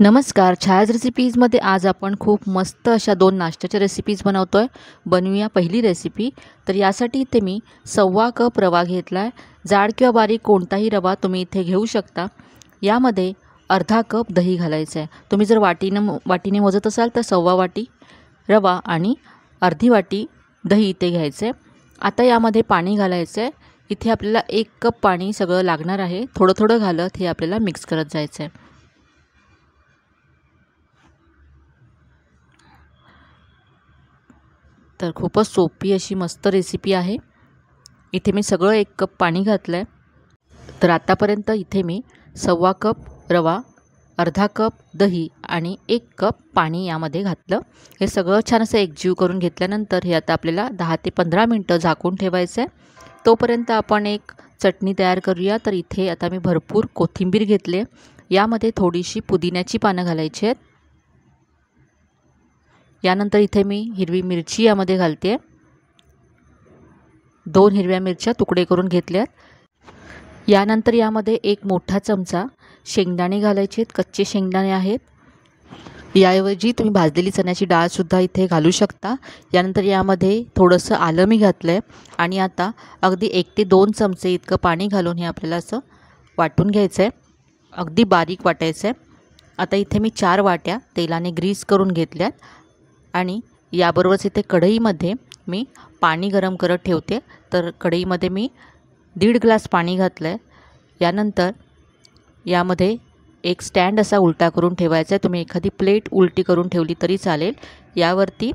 नमस्कार. छायाज रेसिपीजमध्ये आज आपण खूप मस्त अशा 2 नाश्त्याच्या रेसिपीज बनवतोय. बनवूया पहिली रेसिपी. तर यासाठी इथे मी 1.25 कप रवा घेतला आहे. जाड किंवा बारीक कोणताही रवा तुम्ही इथे घेऊ शकता. यामध्ये अर्धा कप दही घालायचं आहे. तुम्ही जर वाटीने मोजत असाल तर 1.25 वाटी रवा आणि अर्धी वाटी दही इथे घ्यायचं आहे. आता यामध्ये पाणी घालायचं आहे. इथे आपल्याला 1 कप पाणी सगळं लागणार आहे. थोडं थोडं घालत हे आपल्याला मिक्स करत जायचं आहे. तर खूपच सोपी अशी मस्त रेसिपी आहे. इथे मी सगळं 1 कप पाणी घातलं आहे. तर आतापर्यंत इथे मी 1.25 कप रवा, अर्धा कप दही आणि 1 कप पाणी यामध्ये घातलं. हे सगळं छान असं एकजीव करून घेतल्यानंतर हे आता आपल्याला 10 ते 15 मिनटं झाकून ठेवायचं आहे. तोपर्यंत आपण एक चटणी तयार करूया. तर इथे आता मी भरपूर कोथिंबीर घेतली आहे. यामध्ये थोडीशी पुदिन्याची पानं घालायची आहेत. यानंतर इथे मी हिरवी मिरची यामध्ये घालते. 2 हिरव्या मिरच्या तुकडे करून घेतल्यात. यानंतर यामध्ये 1 मोठा चमचा शेंगदाणे घालायचे आहेत. कच्चे शेंगदाणे आहेत. याऐवजी तुम्ही भाजलेली चण्याची डाळसुद्धा इथे घालू शकता. यानंतर यामध्ये थोडंसं आलं मी घातलं आहे आणि आता अगदी 1 ते 2 चमचे इतकं पाणी घालून हे आपल्याला असं वाटून घ्यायचं आहे. अगदी बारीक वाटायचं आहे. आता इथे मी 4 वाट्या तेलाने ग्रीस करून घेतल्यात आणि याबरोबरच इथे कढईमध्ये मी पाणी गरम करत ठेवते. तर कढईमध्ये मी 1.5 ग्लास पाणी घातलं आहे. यानंतर यामध्ये एक स्टँड असा उलटा करून ठेवायचा आहे. तुम्ही एखादी प्लेट उलटी करून ठेवली तरी चालेल. यावरती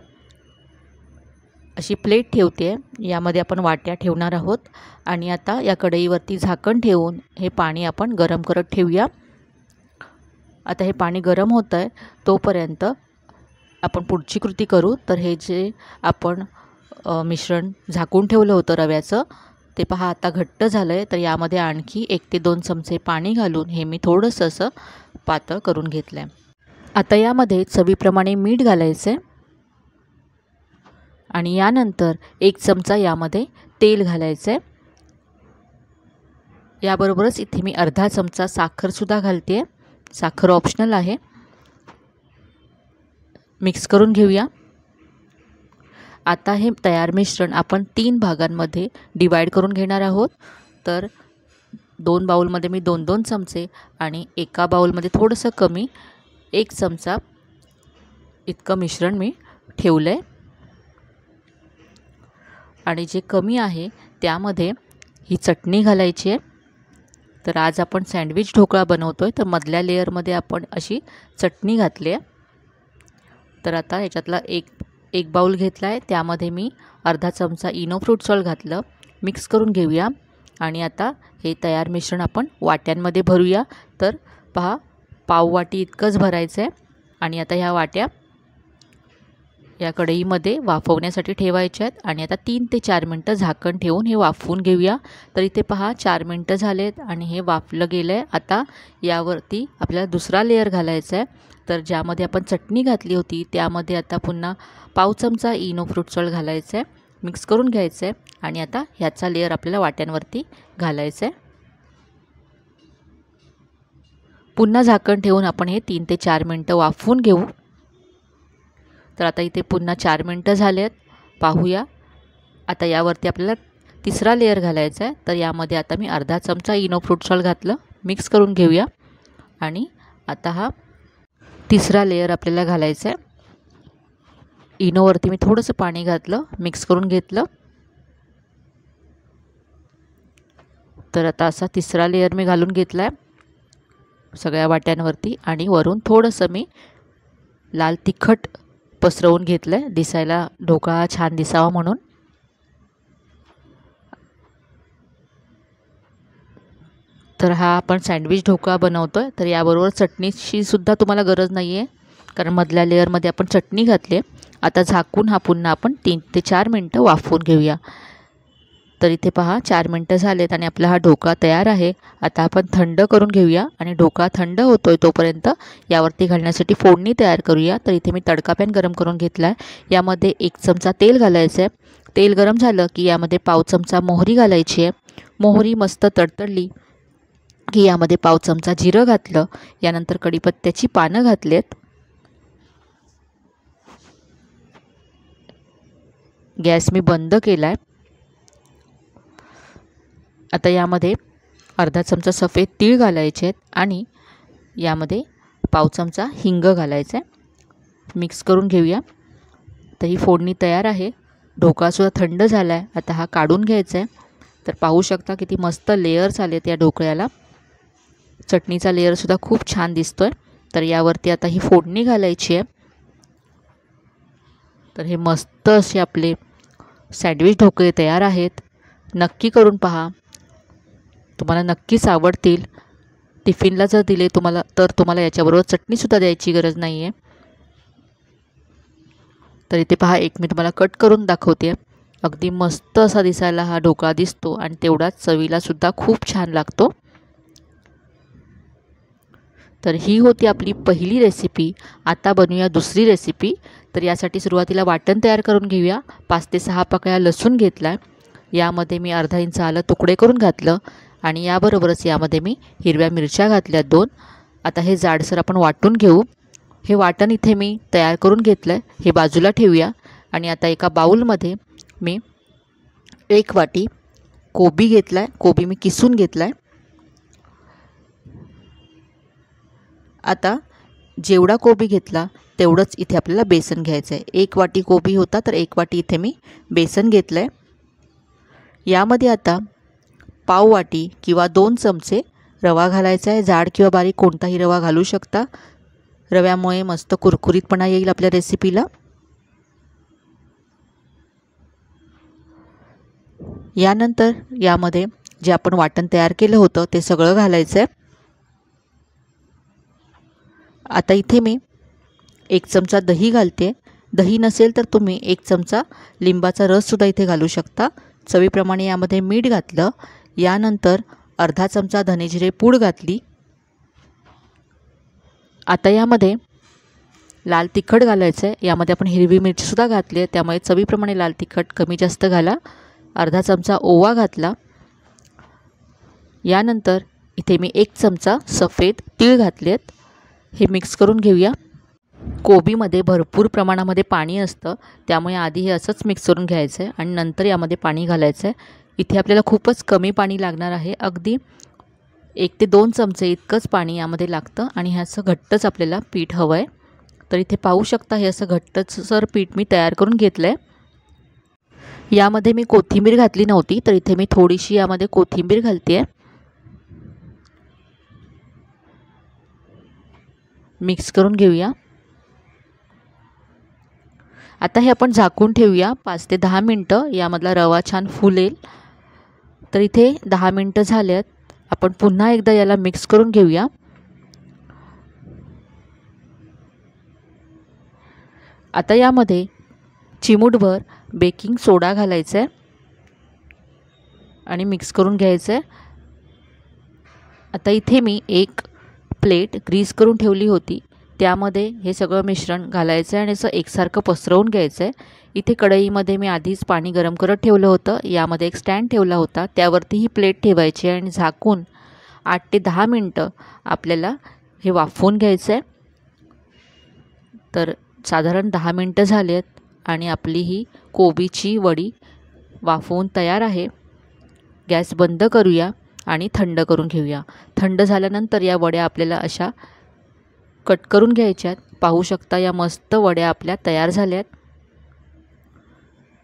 अशी प्लेट ठेवते आहे. यामध्ये आपण वाट्या ठेवणार आहोत आणि आता या कढईवरती झाकण ठेवून हे पाणी आपण गरम करत ठेवूया. आता हे पाणी गरम होतं आहे तोपर्यंत आपण पुढची कृती करू. तर हे जे आपण मिश्रण झाकून ठेवलं होतं रव्याचं ते पहा आता घट्ट झालं आहे. तर यामध्ये आणखी 1 ते 2 चमचे पाणी घालून हे मी थोडंसं असं पातळ करून घेतलं आहे. आता यामध्ये चवीप्रमाणे मीठ घालायचं आहे आणि यानंतर 1 चमचा यामध्ये तेल घालायचं आहे. याबरोबरच इथे मी अर्धा चमचा साखरसुद्धा घालते आहे. साखर ऑप्शनल आहे. मिक्स करून घेऊया. आता हे तयार मिश्रण आपण 3 भागांमध्ये डिवाइड करून घेणार आहोत. तर 2 बाउलमध्ये मी 2-2 चमचे आणि एका बाउलमध्ये थोडंसं कमी 1 चमचा इतकं मिश्रण मी ठेवलं आहे आणि जे कमी आहे त्यामध्ये ही चटणी घालायची आहे. तर आज आपण सँडविच ढोकळा बनवतो आहे. तर मधल्या लेअरमध्ये आपण अशी चटणी घातली आहे. तर आता ह्याच्यातला एक बाउल घेतला आहे. त्यामध्ये मी अर्धा चमचा इनो फ्रूट सॉल्ट घातलं. मिक्स करून घेऊया आणि आता हे तयार मिश्रण आपण वाट्यांमध्ये भरूया. तर पहा पाव वाटी इतकंच भरायचं आहे आणि आता ह्या वाट्या या कढईमध्ये वाफवण्यासाठी ठेवायच्या आहेत आणि आता 3 ते 4 मिनटं झाकण ठेवून हे वाफवून घेऊया. तर इथे पहा 4 मिनटं झालेत आणि हे वाफलं गेलं आहे. आता यावरती आपल्याला दुसरा लेअर घालायचा आहे. तर ज्यामध्ये आपण चटणी घातली होती त्यामध्ये आता पुन्हा पाव चमचा इनो फ्रूट सॉल्ट घालायचं आहे. मिक्स करून घ्यायचं आहे आणि आता ह्याचा लेअर आपल्याला वाट्यांवरती घालायचं आहे. पुन्हा झाकण ठेवून आपण हे 3 ते 4 मिनटं वाफवून घेऊ. तर आता इथे पुन्हा 4 मिनटं झाले आहेत. पाहूया. आता यावरती आपल्याला तिसरा लेअर घालायचा आहे. तर यामध्ये आता मी अर्धा चमचा इनो फ्रूट सॉल्ट घातलं. मिक्स करून घेऊया आणि आता हा तिसरा लेअर आपल्याला घालायचा आहे. इनोवरती मी थोडंसं पाणी घातलं. मिक्स करून घेतलं. तर आता असा तिसरा लेअर मी घालून घेतला आहे सगळ्या वाट्यांवरती आणि वरून थोडंसं मी लाल तिखट पसरवून घेतलं आहे दिसायला ढोकळा छान दिसावा म्हणून. तर हा आपण सँडविच ढोकळा बनवतो आहे. तर याबरोबर चटणीची सुद्धा तुम्हाला गरज नाही आहे कारण मधल्या लेअरमध्ये आपण चटणी घातली आहे. आता झाकून हा पुन्हा आपण 3 ते 4 मिनटं वाफवून घेऊया. तर इथे पहा 4 मिनटं झालेत आणि आपला हा ढोकळा तयार आहे. आता आपण थंड करून घेऊया आणि ढोकळा थंड होतोय तोपर्यंत यावरती घालण्यासाठी फोडणी तयार करूया. तर इथे मी तडका पॅन गरम करून घेतला आहे. यामध्ये 1 चमचा तेल घालायचं आहे. तेल गरम झालं की यामध्ये पाव चमचा मोहरी घालायची आहे. मोहरी मस्त तडतडली की यामध्ये पाव चमचा जिरं घातलं. यानंतर कढीपत्त्याची पानं घातलेत. गॅस मी बंद केला आहे. आता यामध्ये अर्धा चमचा सफेद तीळ घालायचे आहेत आणि यामध्ये पाव चमचा हिंग घालायचं आहे. मिक्स करून घेऊया. तर ही फोडणी तयार आहे. ढोकळासुद्धा थंड झाला आहे. आता हा काढून घ्यायचा आहे. तर पाहू शकता किती मस्त लेयर्स आलेत या ढोकळ्याला. चटणीचा लेयरसुद्धा खूप छान दिसतो आहे. तर यावरती आता ही फोडणी घालायची आहे. तर हे मस्त असे आपले सँडविच ढोकळे तयार आहेत. नक्की करून पहा, तुम्हाला नक्कीच आवडतील. टिफिनला जर दिले तुम्हाला याच्याबरोबर चटणीसुद्धा द्यायची गरज नाही आहे. तर इथे पहा, एक मी तुम्हाला कट करून दाखवते. अगदी मस्त असा दिसायला हा ढोकळा दिसतो आणि तेवढाच चवीलासुद्धा खूप छान लागतो. तर ही होती आपली पहिली रेसिपी. आता बनवूया दुसरी रेसिपी. तर यासाठी सुरुवातीला वाटण तयार करून घेऊया. 5 ते 6 पाकळ्या लसूण घेतला. यामध्ये मी अर्धा इंच आलं तुकडे करून घातलं आणि याबरोबरच यामध्ये मी हिरव्या मिरच्या घातल्या 2. आता हे जाडसर आपण वाटून घेऊ. हे वाटण इथे मी तयार करून घेतलं आहे. हे बाजूला ठेवूया. आणि आता एका बाउलमध्ये मी 1 वाटी कोबी घेतला आहे. कोबी मी किसून घेतला आहे. आता जेवढा कोबी घेतला तेवढंच इथे आपल्याला बेसन घ्यायचं आहे. 1 वाटी कोबी होता तर 1 वाटी इथे मी बेसन घेतलं आहे. यामध्ये आता पाव वाटी किंवा 2 चमचे रवा घालायचा आहे. जाड किंवा बारीक कोणताही रवा घालू शकता. रव्यामुळे मस्त कुरकुरीतपणा येईल आपल्या रेसिपीला. यानंतर यामध्ये जे आपण वाटण तयार केलं होतं ते सगळं घालायचं आहे. आता इथे मी 1 चमचा दही घालते. दही नसेल तर तुम्ही 1 चमचा लिंबाचा रससुद्धा इथे घालू शकता. चवीप्रमाणे यामध्ये मीठ घातलं. यानंतर अर्धा चमचा धनेजिरे पूड घातली. आता यामध्ये लाल तिखट घालायचं आहे. यामध्ये आपण हिरवी मिरचीसुद्धा घातली आहे, त्यामुळे चवीप्रमाणे लाल तिखट कमी जास्त घाला. अर्धा चमचा ओवा घातला. यानंतर इथे मी 1 चमचा सफेद तीळ घातले आहेत. हे मिक्स करून घेऊया. कोबीमध्ये भरपूर प्रमाणामध्ये पाणी असतं, त्यामुळे आधी हे असंच मिक्स करून घ्यायचं आहे आणि नंतर यामध्ये पाणी घालायचं आहे. इथे आपल्याला खूपच कमी पाणी लागणार आहे. अगदी 1 ते 2 चमचे इतकंच पाणी यामध्ये लागतं आणि हे असं घट्टच आपल्याला पीठ हवं आहे. तर इथे पाहू शकता हे असं घट्टसर पीठ मी तयार करून घेतलं आहे. यामध्ये मी कोथिंबीर घातली नव्हती, तर इथे मी थोडीशी यामध्ये कोथिंबीर घालते आहे. मिक्स करून घेऊया. आता हे आपण झाकून ठेवूया 5 ते 10 मिनटं. यामधला रवा छान फुलेल. तर इथे 10 मिनटं झाल्यात. आपण पुन्हा एकदा याला मिक्स करून घेऊया. आता यामध्ये चिमूटभर बेकिंग सोडा घालायचा आहे आणि मिक्स करून घ्यायचं आहे. आता इथे मी एक प्लेट ग्रीस करून ठेवली होती, त्यामध्ये हे सगळं मिश्रण घालायचं आहे आणि असं एकसारखं पसरवून घ्यायचं आहे. इथे कढईमध्ये मी आधीच पाणी गरम करत ठेवलं होतं. यामध्ये एक स्टँड ठेवला होता, त्यावरती ही प्लेट ठेवायची आहे आणि झाकून 8 ते 10 मिनटं आपल्याला हे वाफवून घ्यायचं आहे. तर साधारण 10 मिनटं झाली आहेत आणि आपली ही कोबीची वडी वाफवून तयार आहे. गॅस बंद करूया आणि थंड करून घेऊया. थंड झाल्यानंतर या वड्या आपल्याला अशा कट करून घ्यायच्यात. पाहू शकता या मस्त वड्या आपल्या तयार झाल्यात.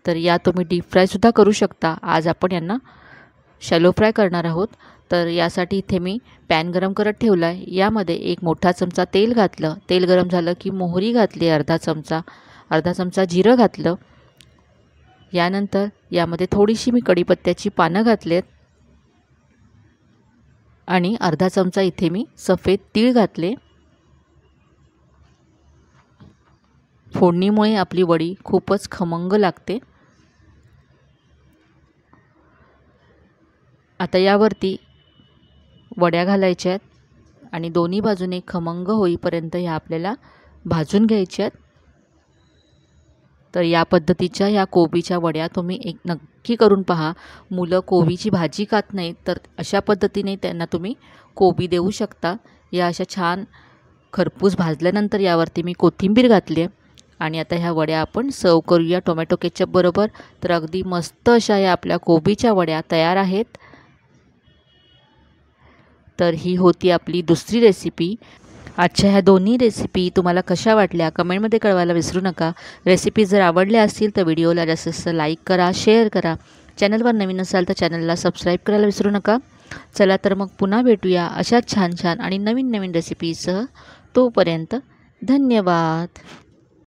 तर या तुम्ही डीप फ्रायसुद्धा करू शकता. आज आपण यांना शॅलो फ्राय करणार आहोत. तर यासाठी इथे मी पॅन गरम करत ठेवला आहे. यामध्ये 1 मोठा चमचा तेल घातलं. तेल गरम झालं की मोहरी घातली अर्धा चमचा जिरं घातलं. यानंतर यामध्ये थोडीशी मी कढीपत्त्याची पानं घातलेत आणि अर्धा चमचा इथे मी सफेद तीळ घातले. फोडणीमुळे आपली वडी खूपच खमंग लागते. आता यावरती वड्या घालायच्या आहेत आणि दोन्ही बाजूने खमंग होईपर्यंत ह्या आपल्याला भाजून घ्यायच्या आहेत. तर या पद्धतीच्या ह्या कोबीच्या वड्या तुम्ही एक नक्की करून पहा. मुलं कोबीची भाजी खात नाहीत, तर अशा पद्धतीने त्यांना तुम्ही कोबी देऊ शकता. या अशा छान खरपूस भाजल्यानंतर यावरती मी कोथिंबीर घातली आहे आणि आता ह्या वड्या आपण सर्व करूया टोमॅटो केचप बरोबर. तर अगदी मस्त अशा या आपल्या कोबीच्या वड्या तयार आहेत. तर ही होती आपली दुसरी रेसिपी. आजच्या ह्या दोन्ही रेसिपी तुम्हाला कशा वाटल्या कमेंटमध्ये कळवायला विसरू नका. रेसिपी जर आवडल्या असतील तर व्हिडिओला जास्तीत जास्त लाईक करा, शेअर करा. चॅनलवर नवीन असाल तर चॅनलला सबस्क्राईब करायला विसरू नका. चला तर मग पुन्हा भेटूया अशाच छान छान आणि नवीन नवीन रेसिपीसह. तोपर्यंत धन्यवाद.